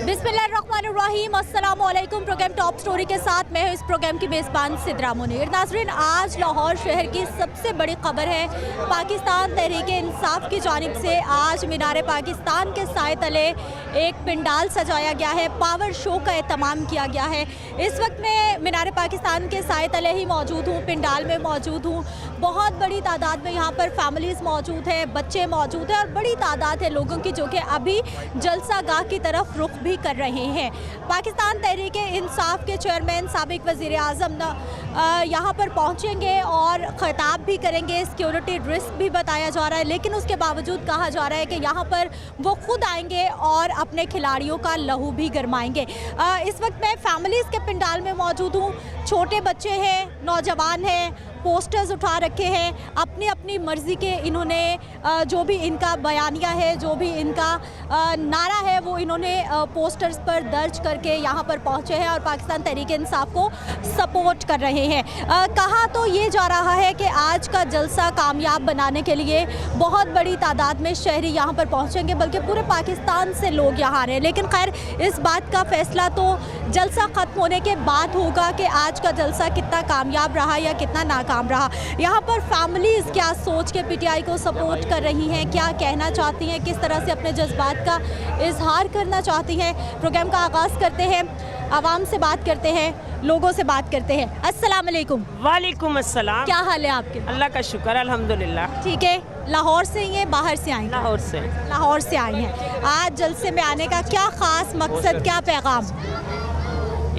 बिस्मिल्लाहिर्रहमानिर्रहीम, अस्सलाम वालेकुम। प्रोग्राम टॉप स्टोरी के साथ मैं हूँ इस प्रोग्राम की मेज़बान सिद्रा मुनीर। नाज़रीन, आज लाहौर शहर की सबसे बड़ी खबर है। पाकिस्तान तहरीक इंसाफ की जानिब से आज मीनार पाकिस्तान के साए तले एक पंडाल सजाया गया है, पावर शो का एहतमाम किया गया है। इस वक्त मैं मीनार पाकिस्तान के साए तले ही मौजूद हूँ, पंडाल में मौजूद हूँ। बहुत बड़ी तादाद में यहाँ पर फैमिलीज़ मौजूद है, बच्चे मौजूद हैं और बड़ी तादाद है लोगों की जो कि अभी जलसा गाह की तरफ रुख भी कर रहे हैं। पाकिस्तान तहरीक इंसाफ के चेयरमैन साबिक वज़ीर आज़म यहाँ पर पहुँचेंगे और ख़िताब भी करेंगे। सिक्योरिटी रिस्क भी बताया जा रहा है, लेकिन उसके बावजूद कहा जा रहा है कि यहाँ पर वो खुद आएंगे और अपने खिलाड़ियों का लहू भी गरमाएंगे। इस वक्त मैं फैमिलीज़ के पंडाल में मौजूद हूँ। छोटे बच्चे हैं, नौजवान हैं, पोस्टर्स उठा रखे हैं। अपनी अपनी मर्ज़ी के इन्होंने जो भी इनका बयानिया है, जो भी इनका नारा है, वो इन्होंने पोस्टर्स पर दर्ज करके यहाँ पर पहुँचे हैं और पाकिस्तान तहरीक इंसाफ को सपोर्ट कर रहे हैं। कहा तो ये जा रहा है कि आज का जलसा कामयाब बनाने के लिए बहुत बड़ी तादाद में शहरी यहाँ पर पहुँचेंगे, बल्कि पूरे पाकिस्तान से लोग यहाँ आ रहे हैं। लेकिन खैर, इस बात का फ़ैसला तो जलसा ख़त्म होने के बाद होगा कि आज का जलसा कितना कामयाब रहा या कितना नाकाम रहा। यहाँ पर फैमिलीज़ क्या सोच के पीटीआई को सपोर्ट कर रही हैं, क्या कहना चाहती हैं, किस तरह से अपने जज्बात का इजहार करना चाहती हैं। प्रोग्राम का आगाज़ करते हैं, आवाम से बात करते हैं, लोगों से बात करते हैं। अस्सलाम वालेकुम। वालेकुम अस्सलाम। क्या हाल है आपके? अल्लाह का शुक्र, अल्हम्दुलिल्लाह। ठीक है। लाहौर से ही हैं, बाहर से आई? लाहौर से। लाहौर से आई हैं। आज जलसे में आने का क्या ख़ास मकसद, क्या पैगाम?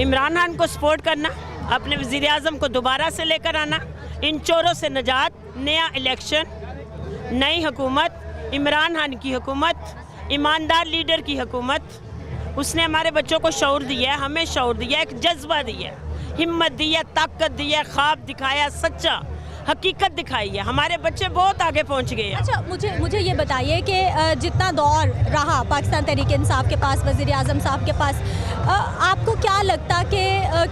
इमरान खान को सपोर्ट करना, अपने वज़ीर आज़म को दोबारा से लेकर आना, इन चोरों से निजात, नया इलेक्शन, नई हुकूमत, इमरान खान की हुकूमत, ईमानदार लीडर की हुकूमत। उसने हमारे बच्चों को शऊर दिया है, हमें शऊर दिया है, एक जज्बा दिया है, हिम्मत दी है, ताकत दी है, ख्वाब दिखाया, सच्चा हकीकत दिखाई है। हमारे बच्चे बहुत आगे पहुंच गए हैं। अच्छा, मुझे ये बताइए कि जितना दौर रहा पाकिस्तान तहरीक इंसाफ के पास, वज़ीर आज़म साहब के पास, आपको क्या लगता कि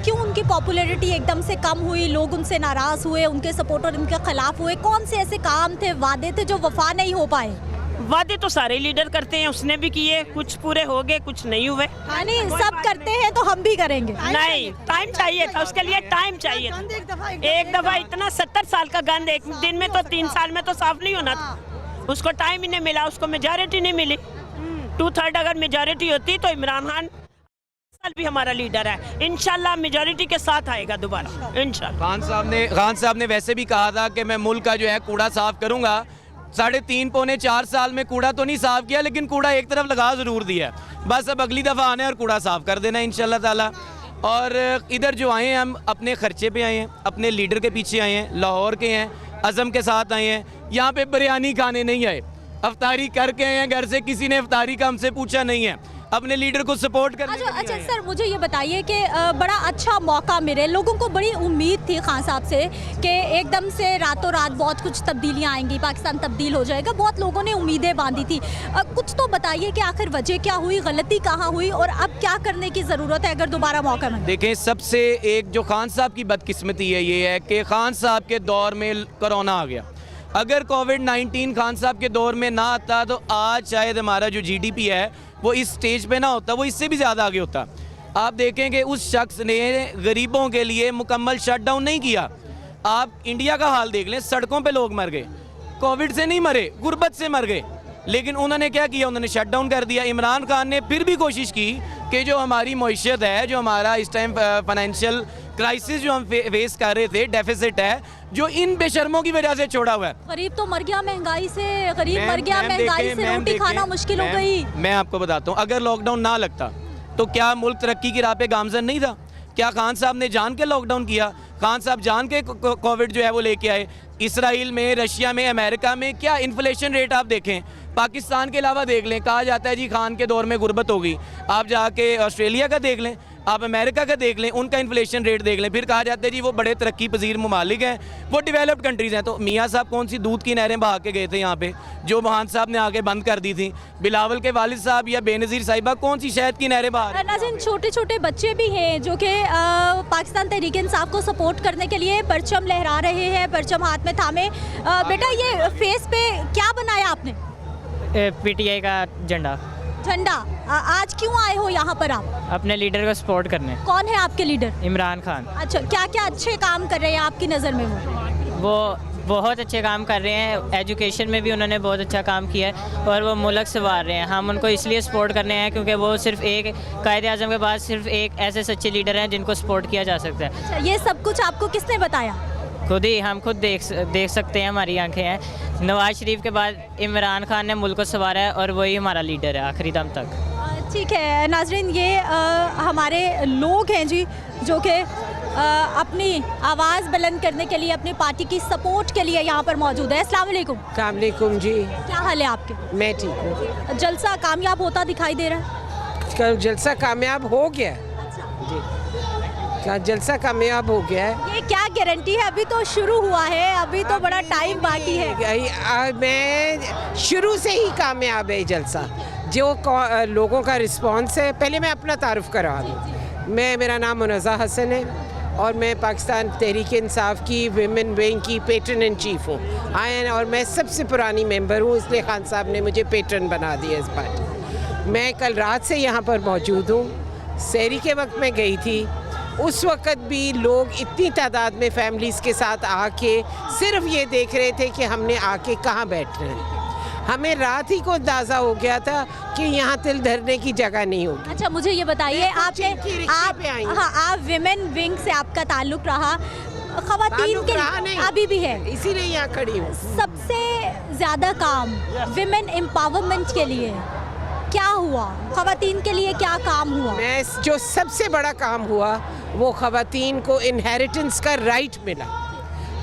क्यों उनकी पॉपुलैरिटी एकदम से कम हुई? लोग उनसे नाराज़ हुए, उनके सपोर्टर उनके ख़िलाफ़ हुए? कौन से ऐसे काम थे, वादे थे जो वफा नहीं हो पाए? वादे तो सारे लीडर करते हैं, उसने भी किए, कुछ पूरे हो गए, कुछ नहीं हुए। हाँ, नहीं, सब करते हैं तो हम भी करेंगे। नहीं, टाइम चाहिए था, उसके लिए टाइम चाहिए था। एक दफ़ा इतना 70 साल का गंद एक दिन में तो 3 साल में तो साफ नहीं होना था। उसको टाइम ही नहीं मिला, उसको मेजॉरिटी नहीं मिली। 2/3 अगर मेजॉरिटी होती तो इमरान खान भी हमारा लीडर है, इंशाल्लाह मेजॉरिटी के साथ आएगा दोबारा, इंशाल्लाह। खान साहब ने वैसे भी कहा था कि मैं मुल्क का जो है कूड़ा साफ करूंगा। 3.5 पौने 4 साल में कूड़ा तो नहीं साफ किया, लेकिन कूड़ा एक तरफ लगा ज़रूर दिया। बस अब अगली दफ़ा आना है और कूड़ा साफ कर देना है इंशाल्लाह ताला। और इधर जो आए हैं, हम अपने खर्चे पे आए हैं, अपने लीडर के पीछे आए हैं, लाहौर के हैं, अज़म के साथ आए हैं। यहाँ पे बिरयानी खाने नहीं आए, अफ्तारी करके आए हैं। घर से किसी ने अफ्तारी का हमसे पूछा नहीं है, अपने लीडर को सपोर्ट करने। अच्छा सर, मुझे ये बताइए कि बड़ा अच्छा मौका मिले, लोगों को बड़ी उम्मीद थी खान साहब से कि एकदम से रातों रात बहुत कुछ तब्दीलियाँ आएंगी, पाकिस्तान तब्दील हो जाएगा। बहुत लोगों ने उम्मीदें बांधी थी। कुछ तो बताइए कि आखिर वजह क्या हुई, गलती कहाँ हुई और अब क्या करने की ज़रूरत है अगर दोबारा मौका मिले? देखें, सबसे एक जो खान साहब की बदकिस्मती है ये है कि खान साहब के दौर में कोरोना आ गया। अगर कोविड-19 खान साहब के दौर में ना आता तो आज शायद हमारा जो GDP है वो इस स्टेज पे ना होता, वो इससे भी ज़्यादा आगे होता। आप देखें कि उस शख्स ने गरीबों के लिए मुकम्मल शटडाउन नहीं किया। आप इंडिया का हाल देख लें, सड़कों पे लोग मर गए, कोविड से नहीं मरे, गुर्बत से मर गए। लेकिन उन्होंने क्या किया? उन्होंने शटडाउन कर दिया। इमरान खान ने फिर भी कोशिश की कि जो हमारी मईशत है, जो हमारा इस टाइम फाइनेंशियल क्राइसिस जो हम फेस कर रहे थे, डेफिसिट है, जो इन बेशर्मों की वजह से छोड़ा हुआ है। गरीब तो मर गया महंगाई से, गरीब मर गया महंगाई से, रोटी खाना मुश्किल हो गई। मैं आपको बताता हूँ, अगर लॉकडाउन ना लगता तो क्या मुल्क तरक्की की राह पे गामजन नहीं था? क्या खान साहब ने जान के लॉकडाउन किया? खान साहब जान के कोविड जो है वो लेके आए। इसराइल में, रशिया में, अमेरिका में क्या इन्फ्लेशन रेट आप देखें, पाकिस्तान के अलावा देख लें। कहा जाता है जी खान के दौर में गुर्बत हो गई। आप जाके ऑस्ट्रेलिया का देख लें, आप अमेरिका का देख लें, उनका इन्फ्लेशन रेट देख लें, फिर कहा जाता है जी वो बड़े तरक्की पजीर ममालिक हैं, वो डेवलप्ड कंट्रीज़ हैं। तो मियाँ साहब कौन सी दूध की नहरें बहा के गए थे यहाँ पे, जो महान साहब ने आके बंद कर दी थी? बिलावल के वालिद साहब या बेनज़ीर साहिबा कौन सी शहद की नहरें बहा? नाज़रीन, छोटे छोटे बच्चे भी हैं जो कि पाकिस्तान तहरीक इंसाफ को सपोर्ट करने के लिए परचम लहरा रहे हैं, परचम हाथ में थामे। बेटा, ये फेस पे क्या बनाया आपने? पीटीआई का झंडा। झंडा। आज क्यों आए हो यहाँ पर आप? अपने लीडर को सपोर्ट करने। कौन है आपके लीडर? इमरान खान। अच्छा, क्या क्या अच्छे काम कर रहे हैं आपकी नज़र में? वो बहुत अच्छे काम कर रहे हैं, एजुकेशन में भी उन्होंने बहुत अच्छा काम किया है और वो मुल्क संवार रहे हैं। हम उनको इसलिए सपोर्ट करने हैं क्योंकि वो सिर्फ एक कायदे आज़म के बाद सिर्फ एक ऐसे सच्चे लीडर हैं जिनको सपोर्ट किया जा सकता है। अच्छा, ये सब कुछ आपको किसने बताया? खुद ही, हम खुद देख सकते हैं, हमारी आंखें हैं। नवाज शरीफ के बाद इमरान खान ने मुल्क को संवारा है और वही हमारा लीडर है आखिरी दम तक। ठीक है नाजरीन, ये हमारे लोग हैं जी जो कि अपनी आवाज़ बुलंद करने के लिए, अपनी पार्टी की सपोर्ट के लिए यहाँ पर मौजूद है। अस्सलाम वालेकुम। अस्सलामुअलैकुम जी। क्या हाल है आपके? मैं ठीक हूँ। जलसा कामयाब होता दिखाई दे रहा है? कल जलसा कामयाब हो गया जी, क्या जलसा कामयाब हो गया है? ये क्या गारंटी है? अभी तो शुरू हुआ है, अभी तो बड़ा टाइम बाकी है। मैं शुरू से ही कामयाब है जलसा। जो लोगों का रिस्पांस है, पहले मैं अपना तारुफ करा दूँ। मेरा नाम मुनज़्ज़ा हसन है और मैं पाकिस्तान तहरीक इंसाफ की विमेन विंग की पेट्रन इन चीफ हूँ। और मैं सबसे पुरानी मेंबर हूँ, इसलिए खान साहब ने मुझे पेट्रन बना दिया इस पार्टी। मैं कल रात से यहाँ पर मौजूद हूँ। सहरी के वक्त मैं गई थी, उस वक़्त भी लोग इतनी तादाद में फैमिलीज़ के साथ आके सिर्फ ये देख रहे थे कि हमने आके कहाँ बैठना है। हमें रात ही को अंदाज़ा हो गया था कि यहाँ तिल धरने की जगह नहीं होगी। अच्छा, मुझे ये बताइए, आप विमेन विंग से आपका ताल्लुक़ रहा, ख़वातीन के लिए अभी भी है, इसीलिए यहाँ खड़ी हूँ। सबसे ज़्यादा काम विमेन एम्पावरमेंट के लिए क्या हुआ? ख़वातीन के लिए क्या काम हुआ? जो सबसे बड़ा काम हुआ वो ख़वातीन को इनहेरिटेंस का राइट मिला,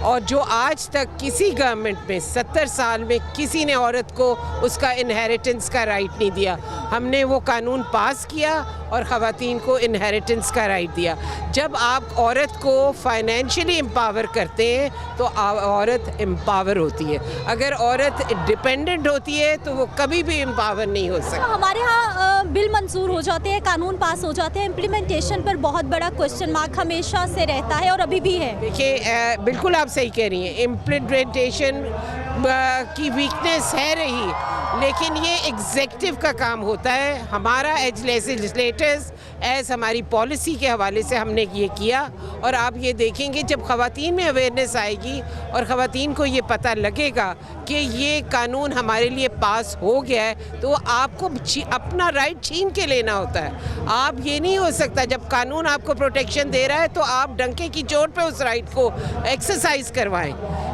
और जो आज तक किसी गवर्नमेंट में 70 साल में किसी ने औरत को उसका इनहेरिटेंस का राइट नहीं दिया। हमने वो कानून पास किया और ख़वातीन को इनहेरिटेंस का राइट दिया। जब आप औरत को फाइनेंशियली एम्पावर करते हैं तो औरत एम्पावर होती है। अगर औरत डिपेंडेंट होती है तो वो कभी भी एम्पावर नहीं हो सकती। हमारे यहाँ बिल मंजूर हो जाते हैं, कानून पास हो जाते हैं, इम्प्लीमेंटेशन पर बहुत बड़ा क्वेश्चन मार्क हमेशा से रहता है और अभी भी है। देखिए, बिल्कुल आप सही कह रही हैं, इम्प्लीमेंटेशन की वीकनेस है रही, लेकिन ये एग्जेक्टिव का काम होता है। हमारा एज लेजिस्लेटर्स एज हमारी पॉलिसी के हवाले से हमने ये किया, और आप ये देखेंगे जब ख़वातीन में अवेयरनेस आएगी और ख़वातीन को ये पता लगेगा कि ये कानून हमारे लिए पास हो गया है, तो आपको अपना राइट छीन के लेना होता है। आप ये नहीं हो सकता, जब कानून आपको प्रोटेक्शन दे रहा है तो आप डंके की चोट पे उस राइट को एक्सरसाइज करवाएं।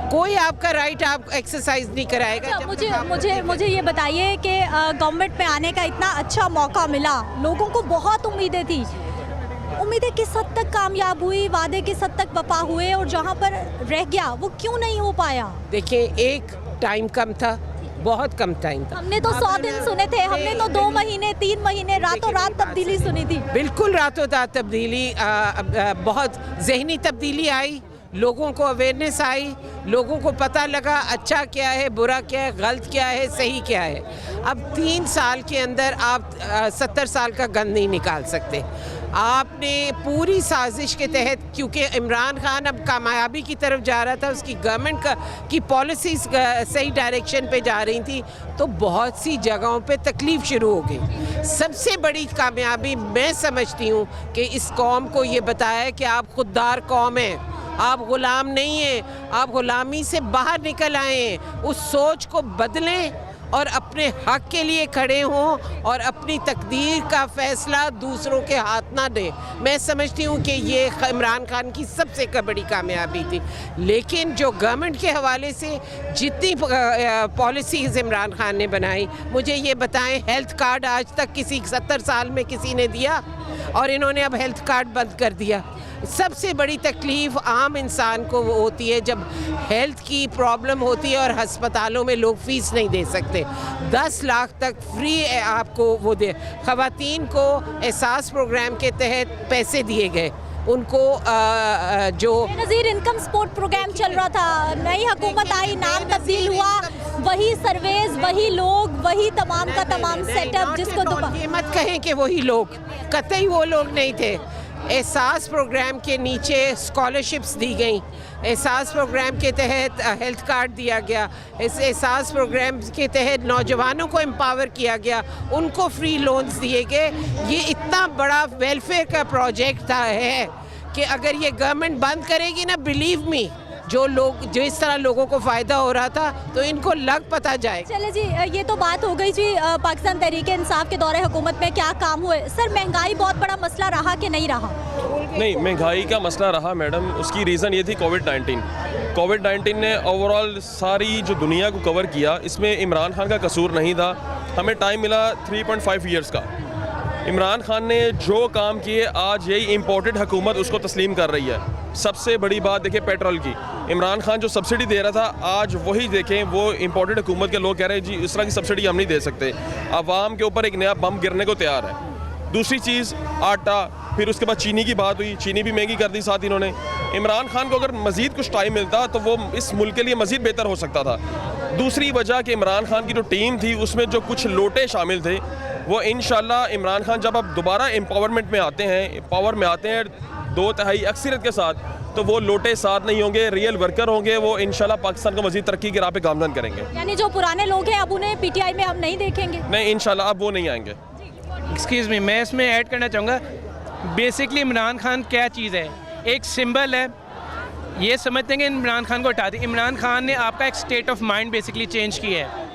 कोई आपका राइट आप एक्सरसाइज नहीं कराएगा। मुझे ये बताइए कि गवर्नमेंट में आने का इतना अच्छा मौका मिला, लोगों को बहुत उम्मीदें थी, उम्मीदें किस हद तक कामयाब हुई, वादे किस हद तक वफा हुए, और जहाँ पर रह गया वो क्यों नहीं हो पाया? देखिए, एक टाइम कम था, बहुत कम टाइम था। हमने तो 100 दिन सुने थे, हमने तो 2 महीने 3 महीने रातों रात तब्दीली सुनी थी। बिल्कुल रातों रात तब्दीली, बहुत जहनी तब्दीली आई, लोगों को अवेयरनेस आई, लोगों को पता लगा अच्छा क्या है, बुरा क्या है, गलत क्या है, सही क्या है। अब 3 साल के अंदर आप 70 साल का गंद नहीं निकाल सकते। आपने पूरी साजिश के तहत, क्योंकि इमरान खान अब कामयाबी की तरफ जा रहा था, उसकी गवर्नमेंट की पॉलिसीज़ सही डायरेक्शन पे जा रही थी, तो बहुत सी जगहों पे तकलीफ़ शुरू हो गई। सबसे बड़ी कामयाबी मैं समझती हूँ कि इस कौम को ये बताया कि आप खुददार कौम हैं, आप गुलाम नहीं हैं, आप गुलामी से बाहर निकल आए हैं। उस सोच को बदलें और अपने हक के लिए खड़े हों और अपनी तकदीर का फैसला दूसरों के हाथ ना दें। मैं समझती हूँ कि ये इमरान खान की सबसे बड़ी कामयाबी थी। लेकिन जो गवर्नमेंट के हवाले से जितनी पॉलिसीज़ इमरान खान ने बनाई, मुझे ये बताएं, हेल्थ कार्ड आज तक किसी 70 साल में किसी ने दिया? और इन्होंने अब हेल्थ कार्ड बंद कर दिया। सबसे बड़ी तकलीफ़ आम इंसान को वो होती है जब हेल्थ की प्रॉब्लम होती है और अस्पतालों में लोग फ़ीस नहीं दे सकते। 10 लाख तक फ्री आपको वो दे। ख़वातीन को एहसास प्रोग्राम के तहत पैसे दिए गए, उनको जो नज़ीर इनकम सपोर्ट प्रोग्राम चल रहा था, नई हुकूमत आई, नाम तब्दील हुआ, वही सर्वेज, वही लोग, वही तमाम का तमाम सेटअप जिसको ये मत कहें कि वही लोग, कतई वो लोग नहीं थे। एहसास प्रोग्राम के नीचे स्कॉलरशिप्स दी गई, एहसास प्रोग्राम के तहत हेल्थ कार्ड दिया गया, इस एहसास प्रोग्राम के तहत नौजवानों को एम्पावर किया गया, उनको फ्री लोन्स दिए गए। ये इतना बड़ा वेलफेयर का प्रोजेक्ट है कि अगर ये गवर्नमेंट बंद करेगी ना, बिलीव मी, जो इस तरह लोगों को फ़ायदा हो रहा था तो इनको लग पता जाए। चले जी, ये तो बात हो गई जी पाकिस्तान तहरीक इंसाफ के दौरे हुकूमत में क्या काम हुए। सर, महंगाई बहुत बड़ा मसला रहा कि नहीं रहा? नहीं, महंगाई का मसला रहा मैडम। उसकी रीज़न ये थी कोविड-19 ने ओवरऑल सारी जो दुनिया को कवर किया। इसमें इमरान खान का कसूर नहीं था। हमें टाइम मिला 3.5 ईयर्स का। इमरान खान ने जो काम किए, आज यही इम्पोर्टेड हुकूमत उसको तस्लीम कर रही है। सबसे बड़ी बात देखिए पेट्रोल की, इमरान खान जो सब्सिडी दे रहा था, आज वही देखें वो इम्पोर्टेड हुकूमत के लोग कह रहे हैं जी इस तरह की सब्सिडी हम नहीं दे सकते। आवाम के ऊपर एक नया बम गिरने को तैयार है। दूसरी चीज़ आटा, फिर उसके बाद चीनी की बात हुई, चीनी भी महंगी कर दी साथ इन्होंने। इमरान खान को अगर मज़ीद कुछ टाइम मिलता तो वो इस मुल्क के लिए मज़ीद बेहतर हो सकता था। दूसरी वजह कि इमरान खान की जो टीम थी उसमें जो कुछ लोटे शामिल थे, वो इंशाल्लाह इमरान खान जब अब दोबारा एम्पावरमेंट में आते हैं, पावर में आते हैं 2/3 अक्सरियत के साथ, तो वो लोटे साथ नहीं होंगे, रियल वर्कर होंगे। वो इंशाल्लाह पाकिस्तान को मज़ीद तरक्की की राह पे गामजन करेंगे। यानी जो पुराने लोग हैं अब उन्हें पीटीआई में हम नहीं देखेंगे? नहीं, इंशाल्लाह अब वो नहीं आएंगे। एक्सक्यूज़ मी, मैं इसमें ऐड करना चाहूँगा, बेसिकली इमरान खान क्या चीज़ है? एक सिंबल है। ये समझते हैं कि इमरान खान को हटा दें। इमरान खान ने आपका एक state of mind basically change किया है।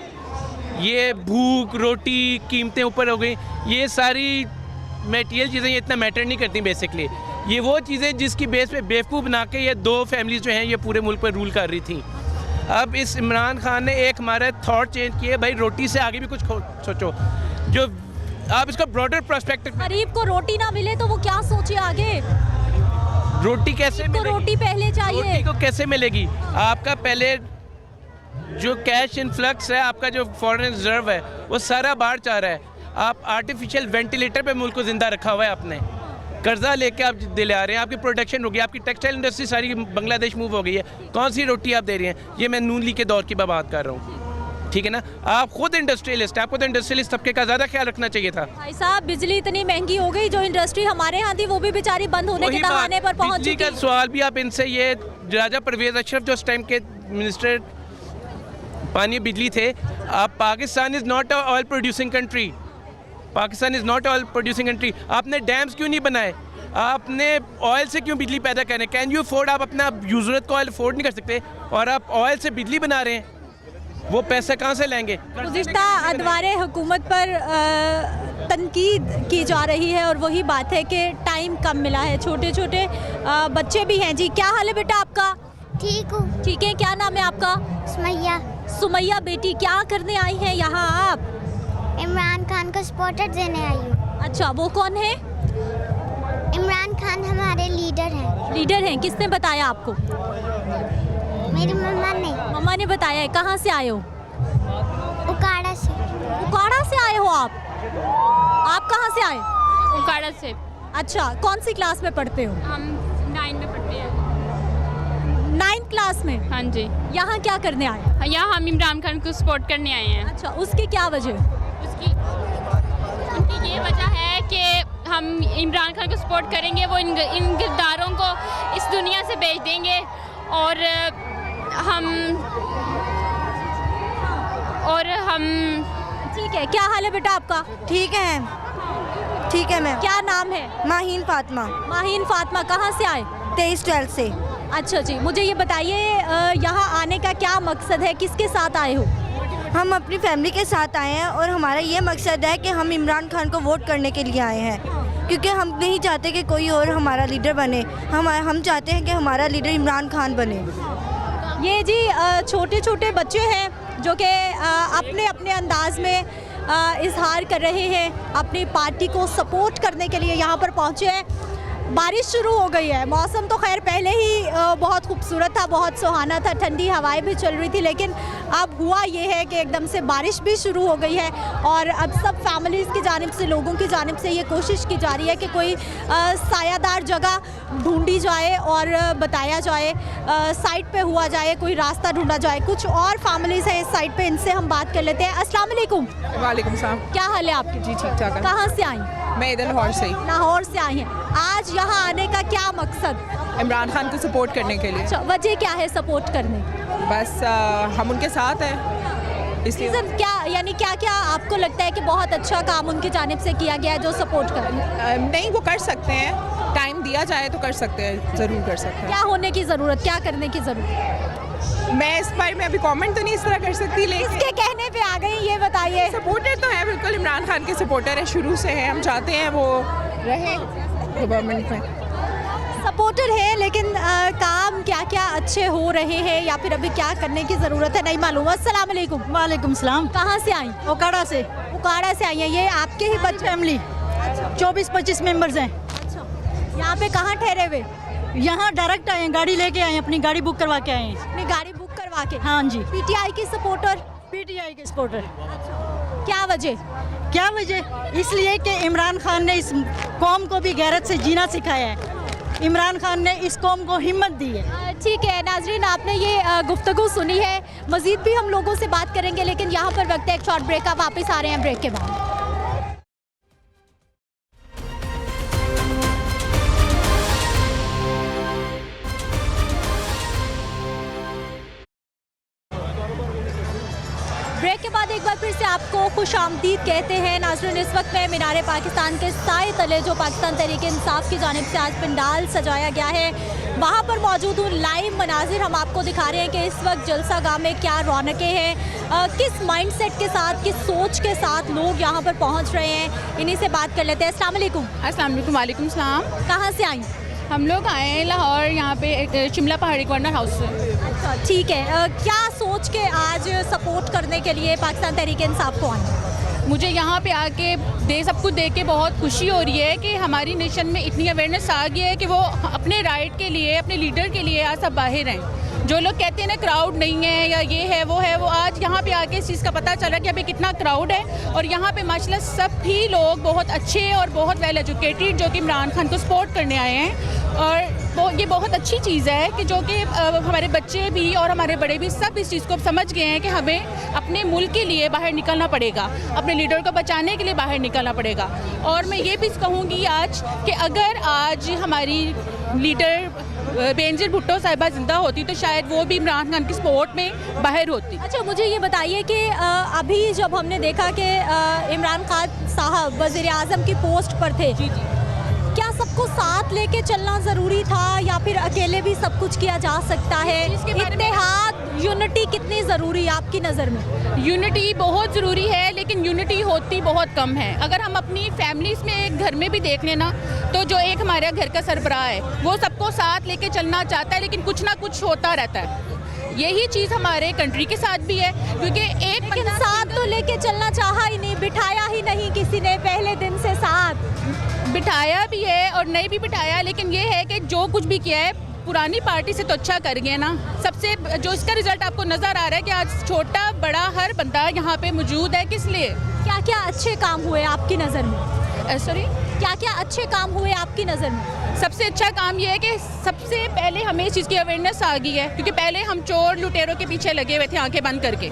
ये भूख, रोटी, कीमतें ऊपर हो गई, ये सारी मटेरियल चीज़ें ये इतना मैटर नहीं करती बेसिकली। ये वो चीज़ें जिसकी बेस पे बेवकूफ़ बना के ये 2 फैमिलीज़ जो हैं ये पूरे मुल्क पर रूल कर रही थी। अब इस इमरान खान ने एक हमारा थॉट चेंज किया, भाई रोटी से आगे भी कुछ सोचो। जो आप इसका ब्रॉडर पर्सपेक्टिव, गरीब को रोटी ना मिले तो वो क्या सोचे आगे? रोटी कैसे मिलेगी? रोटी पहले चाहिए। रोटी को कैसे मिलेगी? आपका पहले जो कैश इनफ्लक्स है, आपका जो फॉरेन रिजर्व है, वो सारा बाहर जा रहा है। आप आर्टिफिशियल वेंटिलेटर पे मुल्क को ज़िंदा रखा हुआ है आपने। कर्जा लेके आप दिला रहे हैं, आपकी प्रोडक्शन हो गई, आपकी टेक्सटाइल इंडस्ट्री सारी बांग्लादेश मूव हो गई है। कौन सी रोटी आप दे रहे हैं? ये मैं नून लीग के दौर की बात कर रहा हूँ, ठीक है ना? आप खुद इंडस्ट्रियलिस्ट, आपको तो इंडस्ट्रियलिस्ट तबके का ज़्यादा ख्याल रखना चाहिए था। भाई साहब, बिजली इतनी महंगी हो गई, जो इंडस्ट्री हमारे यहाँ थी वो भी बेचारी बंद होने के दहाने पर पहुँच बिजली चुकी। का सवाल भी आप इनसे, ये राजा परवेज अशरफ जो उस टाइम के मिनिस्टर पानी बिजली थे, आप Pakistan is not a oil producing country. Pakistan is not oil producing country. आपने डैम्स क्यों नहीं बनाए? आपने ऑयल से क्यों बिजली पैदा करें? Can you afford? आप अपना यूजरत को ऑयल अफोर्ड नहीं कर सकते और आप ऑयल से बिजली बना रहे हैं, वो पैसा कहाँ से लाएंगे? गुज़िश्ता अदवारे हुकूमत पर तनकीद की जा रही है और वही बात है कि टाइम कम मिला है। छोटे छोटे बच्चे भी हैं। जी, क्या हाल है बेटा आपका? ठीक हूँ। ठीक है, क्या नाम है आपका? सुमैया। सुमैया बेटी, क्या करने आई हैं यहाँ आप? इमरान खान को सपोर्ट देने आई हूँ। अच्छा, वो कौन है? इमरान खान हमारे लीडर हैं। लीडर हैं? किसने बताया आपको? मेरी मम्मा ने। मम्मा ने बताया है। कहाँ से आए हो? उकाड़ा से। उकाड़ा से आए हो आप? आप कहाँ से आए? उकाड़ा से। अच्छा, कौन सी क्लास में पढ़ते हो? हम 9 में पढ़ते हैं। 9th क्लास में? हाँ जी। यहाँ क्या करने आए? यहाँ हम इमरान खान को सपोर्ट करने आए हैं। अच्छा, उसकी क्या वजह? उनकी ये वजह है कि हम इमरान खान को सपोर्ट करेंगे, वो इन किरदारों को इस दुनिया से भेज देंगे और हम ठीक है। क्या हाल है बेटा आपका? ठीक है, ठीक है मैम। क्या नाम है? माहीन फातिमा। माहीन फातिमा, कहाँ से आए? 23-12 से। अच्छा जी, मुझे ये बताइए यहाँ आने का क्या मकसद है? किसके साथ आए हो? हम अपनी फैमिली के साथ आए हैं और हमारा ये मकसद है कि हम इमरान खान को वोट करने के लिए आए हैं, क्योंकि हम नहीं चाहते कि कोई और हमारा लीडर बने। हम चाहते हैं कि हमारा लीडर इमरान खान बने। ये जी छोटे छोटे बच्चे हैं जो कि अपने अपने अंदाज में इजहार कर रहे हैं, अपनी पार्टी को सपोर्ट करने के लिए यहाँ पर पहुँचे हैं। बारिश शुरू हो गई है, मौसम तो खैर पहले ही बहुत खूबसूरत था, बहुत सुहाना था, ठंडी हवाएं भी चल रही थी, लेकिन अब हुआ ये है कि एकदम से बारिश भी शुरू हो गई है और अब सब फैमिलीज़ की जानिब से, लोगों की जानिब से ये कोशिश की जा रही है कि कोई सायादार जगह ढूंढी जाए और बताया जाए, साइड पे हुआ जाए, कोई रास्ता ढूंढा जाए। कुछ और फैमिलीज़ हैं इस साइड पे, इनसे हम बात कर लेते हैं। अस्सलाम वालेकुम। वालेकुम सलाम। क्या हाल है आपकी? जी ठीक ठाक है। कहाँ से आई? मैं इधर लाहौर से ही। लाहौर से आई हैं। आज यहाँ आने का क्या मकसद? इमरान खान को सपोर्ट करने के लिए। अच्छा, वजह क्या है सपोर्ट करने की? बस हम उनके साथ हैं इसलिए। रीज़न क्या, यानी क्या क्या आपको लगता है कि बहुत अच्छा काम उनकी जानिब से किया गया है जो सपोर्ट कर? नहीं, वो कर सकते हैं, टाइम दिया जाए तो कर सकते हैं, ज़रूर कर सकते हैं। क्या होने की ज़रूरत, क्या करने की ज़रूरत? मैं इस बारे में अभी कमेंट तो नहीं इस तरह कर सकती, लेकिन किसके कहने पे आ गई ये बताइए। सपोर्टर तो है, बिल्कुल इमरान खान के सपोर्टर है, शुरू से है। हम चाहते हैं वो रहे गवर्नमेंट में। सपोर्टर है, लेकिन काम क्या क्या अच्छे हो रहे हैं या फिर अभी क्या करने की ज़रूरत है नहीं मालूम। अस्सलाम वालेकुम। वालेकुम सलाम। कहाँ से आई? ओकाड़ा से। उकाड़ा से आई हैं। ये आपके ही बच्चे? फैमिली 24-25 मेंबर्स हैं। यहाँ पे कहाँ ठहरे हुए? यहाँ डायरेक्ट आए हैं, गाड़ी लेके आए हैं, अपनी गाड़ी बुक करवा के आए हैं। अपनी गाड़ी बुक करवा के? हाँ जी। पीटीआई की सपोर्टर? पीटीआई के सपोर्टर। क्या वजह? क्या वजह? इसलिए कि इमरान खान ने इस कौम को भी गैरत से जीना सिखाया है, इमरान खान ने इस कौम को हिम्मत दी है। ठीक है नाजरीन, आपने ये गुफ्तगू सुनी है। मज़ीद भी हम लोगों से बात करेंगे, लेकिन यहाँ पर वक्त है एक शॉर्ट ब्रेक का। वापस आ रहे हैं ब्रेक के बाद। ब्रेक के बाद एक बार फिर से आपको खुश आमदीद कहते हैं। नाज़रीन, इस वक्त में मीनार पाकिस्तान के साए तले जो पाकिस्तान तहरीक इंसाफ की जानिब से आज पंडाल सजाया गया है, वहाँ पर मौजूद हूँ। लाइव मनाजिर हम आपको दिखा रहे हैं कि इस वक्त जलसा गाह में क्या रौनकें हैं, किस माइंडसेट के साथ, किस सोच के साथ लोग यहाँ पर पहुँच रहे हैं। इन्हीं से बात कर लेते हैं। अस्सलाम वालेकुम। अस्सलाम वालेकुम। वालेकुम सलाम। कहाँ से आई? हम लोग आए हैं लाहौर, यहाँ पे शिमला पहाड़ी कॉर्नर हाउस से। अच्छा ठीक है, क्या सोच के आज सपोर्ट करने के लिए पाकिस्तान तहरीक इंसाफ को आए? मुझे यहाँ पे आके सब कुछ देख के बहुत खुशी हो रही है कि हमारी नेशन में इतनी अवेयरनेस आ गई है कि वो अपने राइट के लिए, अपने लीडर के लिए आज सब बाहर हैं। जो लोग कहते हैं ना क्राउड नहीं है या ये है वो है, वो आज यहाँ पे आके इस चीज़ का पता चला कि अभी कितना क्राउड है। और यहाँ पे माशाल्लाह सभी लोग बहुत अच्छे और बहुत वेल एजुकेटेड जो कि इमरान खान को सपोर्ट करने आए हैं। और ये बहुत अच्छी चीज़ है कि जो कि हमारे बच्चे भी और हमारे बड़े भी सब इस चीज़ को समझ गए हैं कि हमें अपने मुल्क के लिए बाहर निकलना पड़ेगा, अपने लीडर को बचाने के लिए बाहर निकलना पड़ेगा। और मैं ये भी कहूँगी आज कि अगर आज हमारी लीडर बेनज़ीर भुट्टो साहिबा ज़िंदा होती तो शायद वो भी इमरान खान की सपोर्ट में बाहर होती। अच्छा, मुझे ये बताइए कि अभी जब हमने देखा कि इमरान खान साहब वज़ीर आज़म की पोस्ट पर थे, जी जी, क्या सबको साथ लेके चलना ज़रूरी था या फिर अकेले भी सब कुछ किया जा सकता है? इत्तेहाद, यूनिटी कितनी ज़रूरी है आपकी नज़र में? यूनिटी बहुत ज़रूरी है, लेकिन यूनिटी होती बहुत कम है। अगर हम अपनी फैमिलीज़ में एक घर में भी देख लेना तो जो एक हमारे घर का सरबराह है वो सबको साथ लेके चलना चाहता है, लेकिन कुछ ना कुछ होता रहता है। यही चीज़ हमारे कंट्री के साथ भी है, क्योंकि एक साथ तो लेके चलना चाहा ही नहीं, बिठाया ही नहीं किसी ने पहले दिन से साथ। बिठाया भी है और नहीं भी बिठाया, लेकिन ये है कि जो कुछ भी किया है पुरानी पार्टी से तो अच्छा कर गए ना। सबसे जो इसका रिजल्ट आपको नज़र आ रहा है कि आज छोटा बड़ा हर बंदा यहाँ पे मौजूद है। किस लिए? क्या क्या अच्छे काम हुए आपकी नज़र में? सॉरी, क्या क्या अच्छे काम हुए आपकी नज़र में? सबसे अच्छा काम ये है कि सबसे पहले हमें इस चीज़ की अवेयरनेस आ गई है, क्योंकि पहले हम चोर लुटेरों के पीछे लगे हुए थे आंखें बंद करके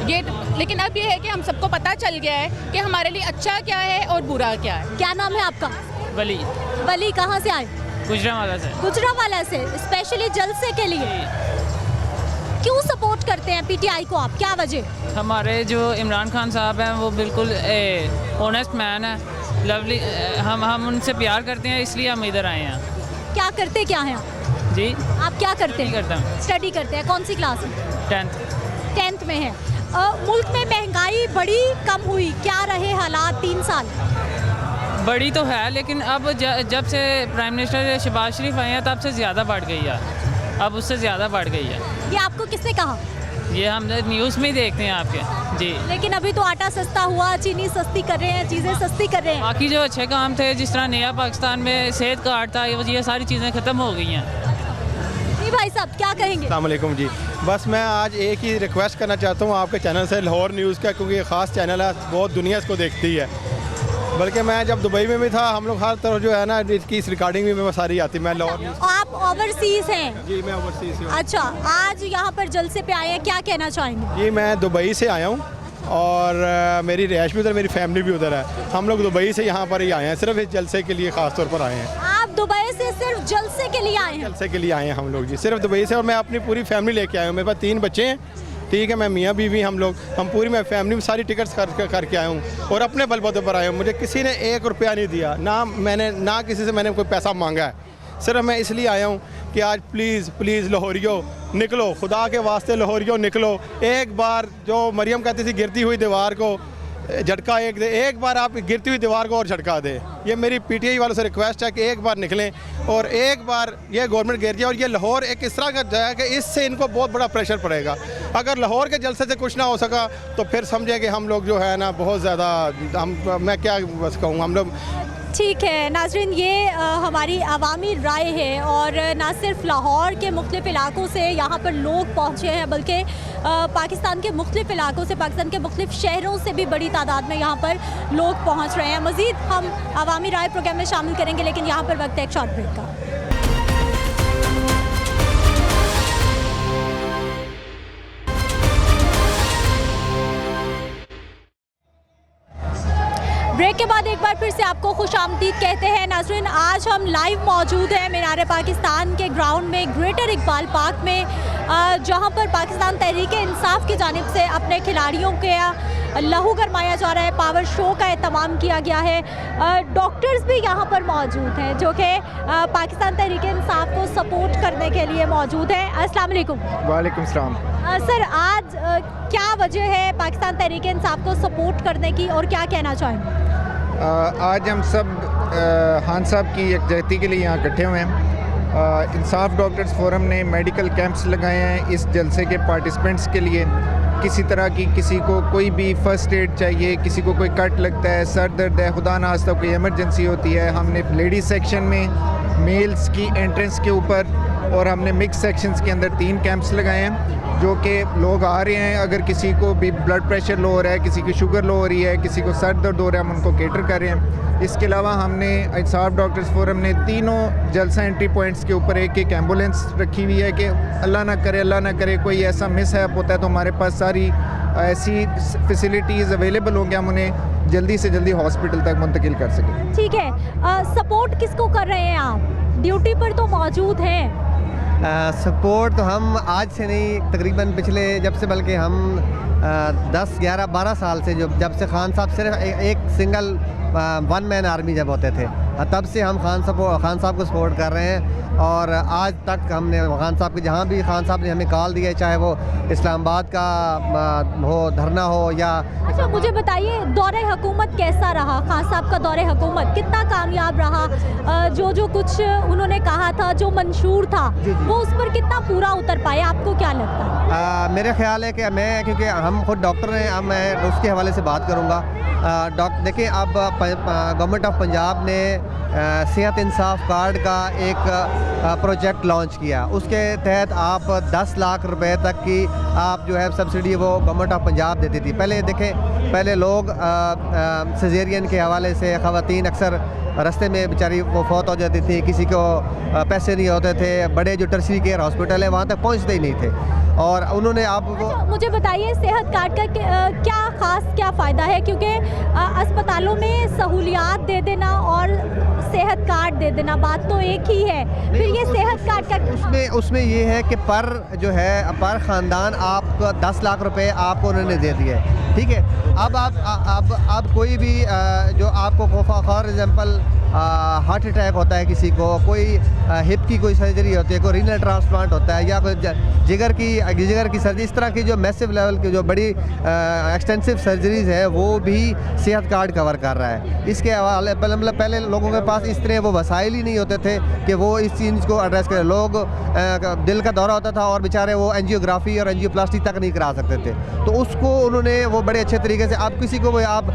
ये, लेकिन अब ये है कि हम सबको पता चल गया है कि हमारे लिए अच्छा क्या है और बुरा क्या है। क्या नाम है आपका? वली। वली, कहाँ से आए? गुजरांवाला से। गुजरांवाला से। स्पेशली जलसे के लिए क्यों सपोर्ट करते हैं पीटीआई को आप, क्या वजह? हमारे जो इमरान खान साहब हैं वो बिल्कुल ऑनेस्ट मैन है, लवली। हम उनसे प्यार करते हैं, इसलिए हम इधर आए हैं। क्या करते क्या हैं आप? जी, आप क्या करते हैं? करता हूँ। स्टडी करते हैं। कौन सी क्लास में? 10th में है। मुल्क में महंगाई बड़ी कम हुई, क्या रहे हालात 3 साल? बड़ी तो है, लेकिन अब जब से प्राइम मिनिस्टर शहबाज शरीफ आए हैं तब से ज़्यादा बढ़ गई है, अब उससे ज़्यादा बढ़ गई है। ये आपको किसने कहा? ये हम न्यूज़ में ही देखते हैं आपके जी। लेकिन अभी तो आटा सस्ता हुआ, चीनी सस्ती कर रहे हैं, चीज़ें सस्ती कर रहे हैं। बाकी जो अच्छे काम थे, जिस तरह नया पाकिस्तान में सेहत कार्ड था, ये सारी चीज़ें ख़त्म हो गई हैं। जी भाई साहब क्या कहेंगे? अस्सलाम वालेकुम जी। बस मैं आज एक ही रिक्वेस्ट करना चाहता हूँ आपके चैनल से, लाहौर न्यूज़ का, क्योंकि ये ख़ास चैनल है, बहुत दुनिया इसको देखती है। बल्कि मैं जब दुबई में भी था, हम लोग हर तरह जो है ना इसकी इस रिकॉर्डिंग भी मैं सारी आती। मैं लाहौर न्यूज़। आप ओवरसीज़ हैं? जी मैं ओवरसीज़ हूँ। अच्छा, आज यहाँ पर जलसे पे आए हैं, क्या कहना चाहेंगे? जी मैं दुबई से आया हूँ और मेरी रिहाइश भी उधर, मेरी फैमिली भी उधर है। हम लोग दुबई से यहाँ पर ही आए हैं, सिर्फ इस जलसे के लिए ख़ास तौर पर आए हैं। आप दुबई से सिर्फ जलसे के लिए आए हैं? जलसे के लिए आए हैं हम लोग जी, सिर्फ दुबई से। और मैं अपनी पूरी फैमिली लेके आया हूँ, मेरे पास 3 बच्चे हैं, ठीक है। मैं मियाँ बीवी, हम पूरी मैं फैमिली में सारी टिकट्स करके आया हूँ और अपने बलबूते पर आया हूँ। मुझे किसी ने 1 रुपया नहीं दिया, ना किसी से मैंने कोई पैसा मांगा है। सिर्फ मैं इसलिए आया हूँ कि आज प्लीज़ लाहौरियों निकलो, खुदा के वास्ते लाहौरियों निकलो। एक बार जो मरियम कहती थी गिरती हुई दीवार को झटका एक बार आप गिरती हुई दीवार को और झटका दे। ये मेरी पीटीआई वालों से रिक्वेस्ट है कि एक बार निकलें और एक बार ये गवर्नमेंट गिर जाए। और ये लाहौर एक इस तरह का जगह है कि इससे इनको बहुत बड़ा प्रेशर पड़ेगा। अगर लाहौर के जलसे से कुछ ना हो सका तो फिर समझे कि हम लोग जो है ना बहुत ज़्यादा मैं क्या बस कहूँ हम लोग। ठीक है नाज़रीन, ये हमारी अवामी राय है और ना सिर्फ लाहौर के मुख्तलिफ़ इलाकों से यहाँ पर लोग पहुँचे हैं, बल्कि पाकिस्तान के मुख्तलिफ़ इलाकों से, पाकिस्तान के मुख्तलिफ़ शहरों से भी बड़ी तादाद में यहाँ पर लोग पहुँच रहे हैं। मज़ीद हम अवामी राय प्रोग्राम में शामिल करेंगे, लेकिन यहाँ पर वक्त है एक शॉर्ट ब्रेक का। ब्रेक के बाद एक बार फिर से आपको खुशामदीद कहते हैं नाज़रीन। आज हम लाइव मौजूद हैं मीनार पाकिस्तान के ग्राउंड में, ग्रेटर इकबाल पार्क में, जहां पर पाकिस्तान तहरीक-ए-इंसाफ की जानिब से अपने खिलाड़ियों के लहू गरमाया जा रहा है। पावर शो का एहतमाम किया गया है। डॉक्टर्स भी यहाँ पर मौजूद हैं जो कि पाकिस्तान तहरीक-ए-इंसाफ को सपोर्ट करने के लिए मौजूद हैं। अस्सलाम वालेकुम। वालेकुम सलाम। सर, आज क्या वजह है पाकिस्तान तहरीक-ए-इंसाफ को सपोर्ट करने की और क्या कहना चाहेंगे? आज हम सब खान साहब की यकजहती के लिए यहाँ इकट्ठे हुए हैं। इंसाफ डॉक्टर्स फोरम ने मेडिकल कैंप्स लगाए हैं इस जलसे के पार्टिसिपेंट्स के लिए। किसी तरह की किसी को कोई भी फ़र्स्ट एड चाहिए, किसी को कोई कट लगता है, सर दर्द है, खुदा ना खास्ता कोई इमरजेंसी होती है, हमने लेडीज़ सेक्शन में, मेल्स की एंट्रेंस के ऊपर और हमने मिक्स सेक्शंस के अंदर 3 कैंप्स लगाए हैं जो कि लोग आ रहे हैं। अगर किसी को भी ब्लड प्रेशर लो हो रहा है, किसी की शुगर लो हो रही है, किसी को सर दर्द हो रहा है, हम उनको केटर कर रहे हैं। इसके अलावा हमने इंसाफ डॉक्टर्स फोरम ने तीनों जलसा एंट्री पॉइंट्स के ऊपर एक एम्बुलेंस रखी हुई है कि अल्लाह ना करे कोई ऐसा मिसहैप होता है तो हमारे पास सारी ऐसी फैसिलिटीज़ अवेलेबल होंगी, हम उन्हें जल्दी से जल्दी हॉस्पिटल तक मुंतकिल कर सकें। ठीक है, सपोर्ट किसको कर रहे हैं आप? ड्यूटी पर तो मौजूद हैं। सपोर्ट तो हम आज से नहीं, तकरीबन पिछले जब से, बल्कि हम 10, 11, 12 साल से जब से खान साहब सिर्फ एक सिंगल 1 मैन आर्मी जब होते थे, तब से हम खान साहब को सपोर्ट कर रहे हैं। और आज तक हमने खान साहब के, जहाँ भी खान साहब ने हमें कॉल दिया, चाहे वो इस्लामाबाद का हो, धरना हो या। अच्छा, मुझे बताइए दौरे हुकूमत कैसा रहा? खान साहब का दौरे हुकूमत कितना कामयाब रहा? जो कुछ उन्होंने कहा था, जो मंशूर था, वो उस पर कितना पूरा उतर पाए? आपको क्या लगता है? मेरा ख्याल है कि क्योंकि हम खुद डॉक्टर हैं, अब मैं उसके हवाले से बात करूँगा। देखिए, अब गवर्नमेंट ऑफ पंजाब ने सेहत इंसाफ कार्ड का एक प्रोजेक्ट लॉन्च किया। उसके तहत आप 10 लाख रुपए तक की आप जो है सब्सिडी वो गवर्नमेंट ऑफ पंजाब देती थी। पहले देखें, पहले लोग सिजेरियन के हवाले से ख़वातीन अक्सर रास्ते में बेचारी वो फौत हो जाती थी, किसी को पैसे नहीं होते थे, बड़े जो टर्शरी केयर हॉस्पिटल है वहाँ तक पहुँचते ही नहीं थे। और उन्होंने आप वो। अच्छा, मुझे बताइए सेहत कार्ड का क्या फ़ायदा है? क्योंकि अस्पतालों में सहूलियात दे देना और सेहत कार्ड दे देना बात तो एक ही है, फिर ये सेहत कार्ड का उसमें ये है कि पर ख़ानदान आपको 10 लाख रुपए आपको उन्होंने दे दिए, ठीक है। अब आप कोई भी जो आपको फॉर एग्जांपल हार्ट अटैक होता है किसी को, कोई हिप की कोई सर्जरी होती है, कोई रीनल ट्रांसप्लांट होता है, या कोई जिगर की सर्जरी, इस तरह की जो मैसिव लेवल की जो बड़ी एक्सटेंसिव सर्जरीज़ है वो भी सेहत कार्ड कवर कर रहा है। इसके हवाले पहले लोगों के पास इस तरह वो वसाइल ही नहीं होते थे कि वो इस चीज़ को एड्रेस करें। लोग दिल का दौरा होता था और बेचारे वो एंजियोग्राफी और एंजियोप्लास्टी तक नहीं करा सकते थे, तो उसको उन्होंने वो बड़े अच्छे तरीके से, आप किसी को आप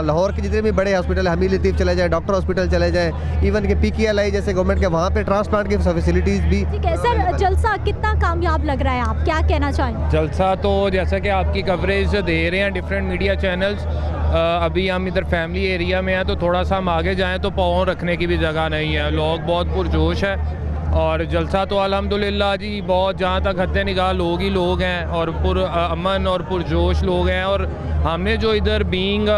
लाहौर के जितने भी बड़े हॉस्पिटल, हमीद लतीफ़ चले जाए, डॉक्टर हॉस्पिटल चले जाए, इवन के PKLI जैसे गवर्नमेंट के, वहाँ पे ट्रांसप्लांट की फैसिलिटीज़ भी। ठीक है सर, जलसा कितना कामयाब लग रहा है, आप क्या कहना चाहेंगे? जलसा तो जैसा कि आपकी कवरेज दे रहे हैं डिफरेंट मीडिया चैनल्स, अभी हम इधर फैमिली एरिया में हैं तो थोड़ा सा हम आगे जाएं तो पाँव रखने की भी जगह नहीं है, लोग बहुत पुरजोश है। और जलसा तो अल्हम्दुलिल्लाह जी बहुत, जहाँ तक हद निगाह लोग ही लोग हैं और अमन और पुरजोश लोग हैं। और हमने जो इधर बीइंग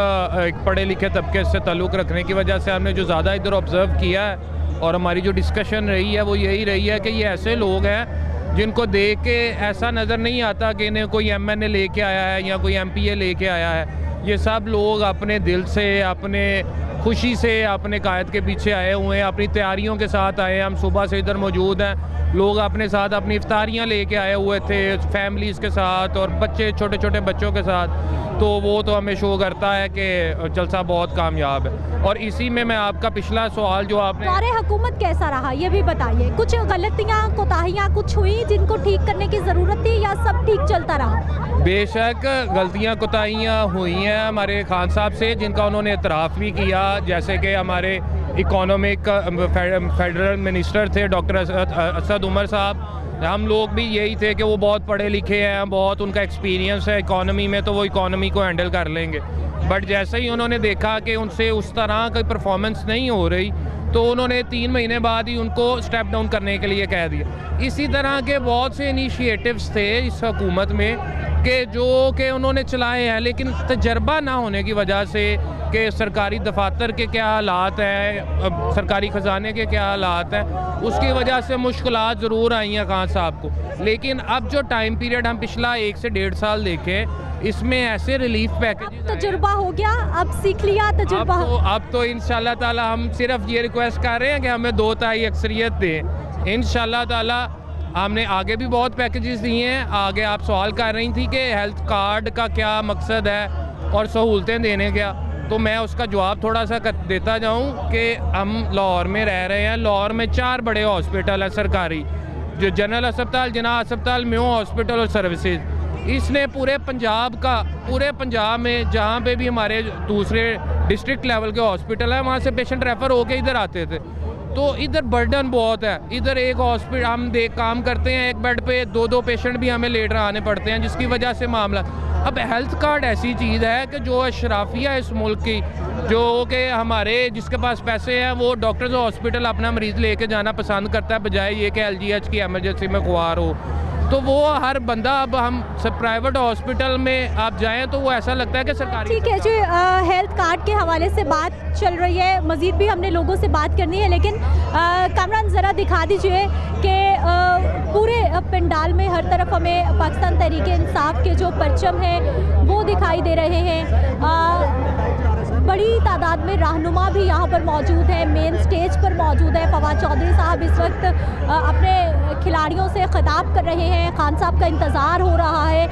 एक पढ़े लिखे तबके से ताल्लुक़ रखने की वजह से हमने जो ज़्यादा इधर ऑब्ज़र्व किया है और हमारी जो डिस्कशन रही है वो यही रही है कि ये ऐसे लोग हैं जिनको देख के ऐसा नज़र नहीं आता कि इन्हें कोई MNA लेके आया है या कोई MPA लेके आया है। ये सब लोग अपने दिल से, अपने खुशी से अपने कायद के पीछे आए हुए हैं, अपनी तैयारियों के साथ आए हैं। हम सुबह से इधर मौजूद हैं, लोग अपने साथ अपनी इफ्तारियां लेके आए हुए थे फैमिलीज़ के साथ और बच्चे, छोटे छोटे बच्चों के साथ, तो वो तो हमें शो करता है कि जलसा बहुत कामयाब है। और इसी में मैं आपका पिछला सवाल जो आपने, दौरे हुकूमत कैसा रहा ये भी बताइए, कुछ गलतियाँ कोताहियाँ कुछ हुई जिनको ठीक करने की ज़रूरत थी या सब ठीक चलता रहा? बेशक गलतियां कोताहियाँ हुई हैं हमारे खान साहब से, जिनका उन्होंने इतराफ़ भी किया, जैसे कि हमारे इकोनॉमिक फेडरल मिनिस्टर थे डॉक्टर असद उमर साहब। हम लोग भी यही थे कि वो बहुत पढ़े लिखे हैं, बहुत उनका एक्सपीरियंस है इकोनॉमी में, तो वो इकोनॉमी को हैंडल कर लेंगे। बट जैसे ही उन्होंने देखा कि उनसे उस तरह की परफॉर्मेंस नहीं हो रही तो उन्होंने 3 महीने बाद ही उनको स्टेप डाउन करने के लिए कह दिया। इसी तरह के बहुत से इनिशिएटिव्स थे इस हुकूमत में कि उन्होंने चलाए हैं, लेकिन तजर्बा ना होने की वजह से कि सरकारी दफातर के क्या हालात हैं, सरकारी ख़जाने के क्या हालात हैं, उसकी वजह से मुश्किलात ज़रूर आई हैं खान साहब को। लेकिन अब जो टाइम पीरियड हम पिछला 1 से 1.5 साल देखें, इसमें ऐसे रिलीफ पैकेज, तजुर्बा हो गया, अब सीख लिया तजुर्बा। अब तो इंशाल्लाह ताला हम सिर्फ ये रिक्वेस्ट कर रहे हैं कि हमें 2/3 अक्सरियत दें। इंशाल्लाह ताला हमने आगे भी बहुत पैकेजेस दिए हैं। आगे आप सवाल कर रही थी कि हेल्थ कार्ड का क्या मकसद है और सहूलतें देने का, तो मैं उसका जवाब थोड़ा सा देता जाऊं कि हम लाहौर में रह रहे हैं। लाहौर में 4 बड़े हॉस्पिटल हैं सरकारी, जो जनरल अस्पताल, जिना अस्पताल, मेयो हॉस्पिटल और सर्विसेज। इसने पूरे पंजाब में जहाँ पे भी हमारे दूसरे डिस्ट्रिक्ट लेवल के हॉस्पिटल हैं, वहाँ से पेशेंट रेफ़र होके इधर आते थे। तो इधर बर्डन बहुत है। इधर एक हॉस्पिटल हम काम करते हैं, एक बेड पे 2-2 पेशेंट भी हमें लेटर आने पड़ते हैं, जिसकी वजह से मामला। अब हेल्थ कार्ड ऐसी चीज़ है कि जो अशराफिया है इस मुल्क की, जो कि हमारे जिसके पास पैसे हैं वो डॉक्टर्स हॉस्पिटल अपना मरीज़ लेके जाना पसंद करता है, बजाय ये कि LGH की एमरजेंसी में ख्वार हो। तो वो हर बंदा, अब हम सब प्राइवेट हॉस्पिटल में आप जाएं तो वो ऐसा लगता है कि सरकारी। ठीक है जी, हेल्थ कार्ड के हवाले से बात चल रही है, मज़ीद भी हमने लोगों से बात करनी है, लेकिन कामरान ज़रा दिखा दीजिए कि पूरे पंडाल में हर तरफ हमें पाकिस्तान तहरीक इंसाफ के जो परचम हैं वो दिखाई दे रहे हैं। बड़ी तादाद में रहनुमा भी यहाँ पर मौजूद है, मेन स्टेज पर मौजूद है। फवाद चौधरी साहब इस वक्त अपने खिलाड़ियों से खिताब कर रहे हैं, खान साहब का इंतज़ार हो रहा है।